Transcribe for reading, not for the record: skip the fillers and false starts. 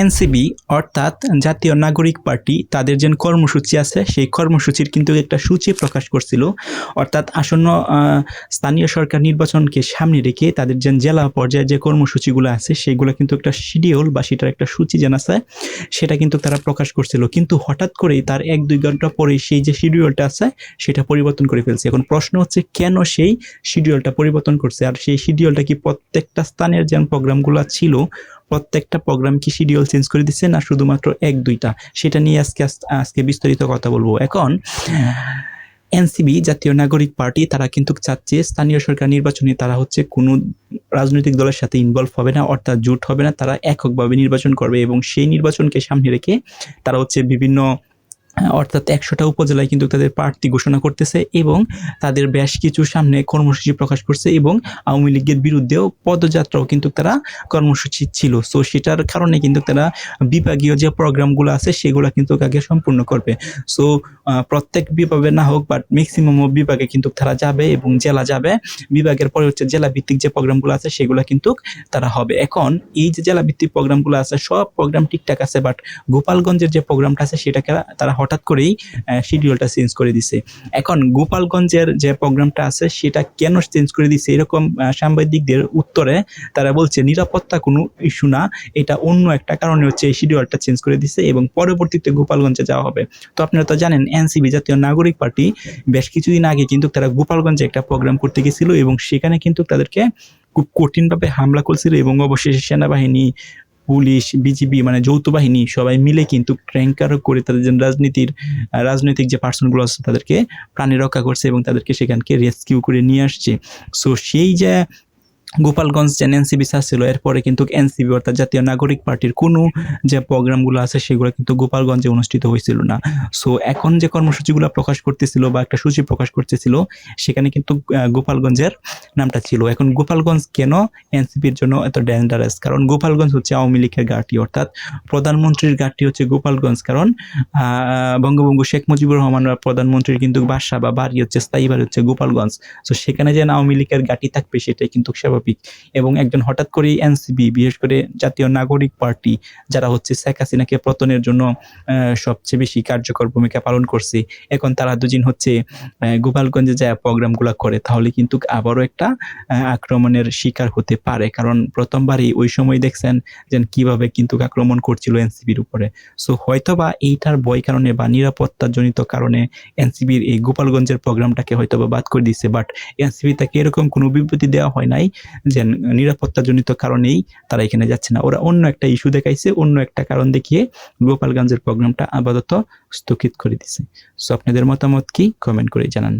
NCB অর্থাৎ জাতীয় নাগরিক পার্টি তাদের যে কর্মসূচি আছে সেই কর্মসূচির কিন্তু একটা সূচি প্রকাশ করছিল। অর্থাৎ আসন্ন স্থানীয় সরকার নির্বাচনকে সামনে রেখে তাদের যে জেলা পর্যায়ে যে কর্মসূচিগুলো আছে সেগুলো কিন্তু একটা শিডিউল বা সেটার একটা সূচি যেন আছে সেটা কিন্তু তারা প্রকাশ করছিল। কিন্তু হঠাৎ করেই তার 1-2 ঘন্টা পরে সেই যে শিডিউলটা আছে সেটা পরিবর্তন করে ফেলছে। এখন প্রশ্ন হচ্ছে কেন সেই শিডিউলটা পরিবর্তন করছে, আর সেই শিডিউলটা কি প্রত্যেকটা স্থানের যে প্রোগ্রামগুলো ছিল প্রত্যেকটা প্রোগ্রাম কি শিডিউল চেঞ্জ করে দিচ্ছে না শুধুমাত্র 1-2টা, সেটা নিয়ে আজকে বিস্তারিত কথা বলবো। এখন এনসিবি জাতীয় নাগরিক পার্টি তারা কিন্তু চাচ্ছে স্থানীয় সরকার নির্বাচনে তারা হচ্ছে কোনো রাজনৈতিক দলের সাথে ইনভলভ হবে না, অর্থাৎ জোট হবে না, তারা এককভাবে নির্বাচন করবে এবং সেই নির্বাচনকে সামনে রেখে তারা হচ্ছে বিভিন্ন অর্থাৎ 100টা উপজেলায় কিন্তু তাদের প্রার্থী ঘোষণা করতেছে এবং তাদের বেশ কিছু সামনে কর্মসূচি প্রকাশ করছে এবং আওয়ামী লীগের বিরুদ্ধেও পদযাত্রাও কিন্তু তারা কর্মসূচি ছিল। সো সেটার কারণে কিন্তু তারা বিভাগীয় যে প্রোগ্রামগুলো আছে সেগুলো কিন্তু আগে সম্পূর্ণ করবে। সো প্রত্যেক বিভাগে না হোক বাট ম্যাক্সিমাম বিভাগে কিন্তু তারা যাবে এবং জেলা যাবে, বিভাগের পরে হচ্ছে জেলা ভিত্তিক যে প্রোগ্রামগুলো আছে সেগুলো কিন্তু তারা হবে। এখন এই যে জেলা ভিত্তিক প্রোগ্রামগুলো আছে সব প্রোগ্রাম ঠিকঠাক আছে, বাট গোপালগঞ্জের যে প্রোগ্রামটা আছে সেটাকে তারা হঠাৎ করেই শিডিউলটা চেঞ্জ করে দিছে। এখন গোপালগঞ্জের যে প্রোগ্রামটা আছে সেটা কেন চেঞ্জ করে দিছে, এরকম সাংবাদিকদের উত্তরে তারা বলছে নিরাপত্তা কোনো ইস্যু না, এটা অন্য একটা কারণে হচ্ছে এই শিডিউলটা চেঞ্জ করে দিছে এবং পরবর্তীতে গোপালগঞ্জে যাওয়া হবে। তো আপনারা তো জানেন এনসিবি জাতীয় নাগরিক পার্টি বেশ কিছুদিন আগে কিন্তু তারা গোপালগঞ্জে একটা প্রোগ্রাম করতে গেছিল এবং সেখানে কিন্তু তাদেরকে খুব কঠিনভাবে হামলা করছিল এবং অবশেষে সেনাবাহিনী, পুলিশ, বিজিবি মানে যৌথ বাহিনী সবাই মিলে কিন্তু ট্যাঙ্কার করে তাদের যে রাজনৈতিক যে পার্সনগুলো আছে তাদেরকে প্রাণে রক্ষা করছে এবং তাদেরকে সেখানকে রেস্কিউ করে নিয়ে আসছে। সো সেই যে গোপালগঞ্জ যে এনসিবি ছিল এরপরে কিন্তু এনসিবি অর্থাৎ জাতীয় নাগরিক পার্টির কোনো যে প্রোগ্রামগুলো আছে সেগুলো কিন্তু গোপালগঞ্জে অনুষ্ঠিত হয়েছিল না। সো এখন যে কর্মসূচিগুলো প্রকাশ করতেছিল বা একটা সূচি প্রকাশ করতেছিল সেখানে কিন্তু গোপালগঞ্জের নামটা ছিল। এখন গোপালগঞ্জ কেন এনসিপির জন্য এত ডেঞ্জারাস, কারণ গোপালগঞ্জ হচ্ছে আওয়ামী লীগের ঘাঁটি, অর্থাৎ প্রধানমন্ত্রীর ঘাঁটি হচ্ছে গোপালগঞ্জ। কারণ বঙ্গবন্ধু শেখ মুজিবুর রহমান প্রধানমন্ত্রীর কিন্তু বাসা বা বাড়ি হচ্ছে স্থায়ী বাড়ি হচ্ছে গোপালগঞ্জ। সো সেখানে যে আওয়ামী লীগের ঘাঁটি থাকবে সেটাই কিন্তু স্বাভাবিক। এবং একজন হঠাৎ করেই এনসিবি বিশেষ করে জাতীয় নাগরিক পার্টি যারা হচ্ছে শেখ হাসিনাকে পতনের জন্য সবচেয়ে বেশি কার্যকর ভূমিকা পালন করছে, এখন তারা দুদিন হচ্ছে গোপালগঞ্জে যায় প্রোগ্রামগুলো করে, তাহলে কিন্তু আবারও একটা আক্রমণের শিকার হতে পারে। কারণ প্রথমবারই ওই সময় দেখছেন যে কিভাবে কিন্তু আক্রমণ করছিল এনসিবির উপরে। সো হয়তোবা এইটার ভয় কারণে বা নিরাপত্তাজনিত কারণে এনসিবির এই গোপালগঞ্জের প্রোগ্রামটাকে হয়তোবা বাদ করে দিচ্ছে, বাট এনসিবি তাকে এরকম কোনো বিবৃতি দেওয়া হয় নাই যে নিরাপত্তাজনিত কারণেই তারা এখানে যাচ্ছে না। ওরা অন্য একটা ইস্যু দেখাইছে, অন্য একটা কারণ দেখিয়ে গোপালগঞ্জের প্রোগ্রামটা আপাতত স্থগিত করে দিছে। সো আপনাদের মতামত কি কমেন্ট করে জানান।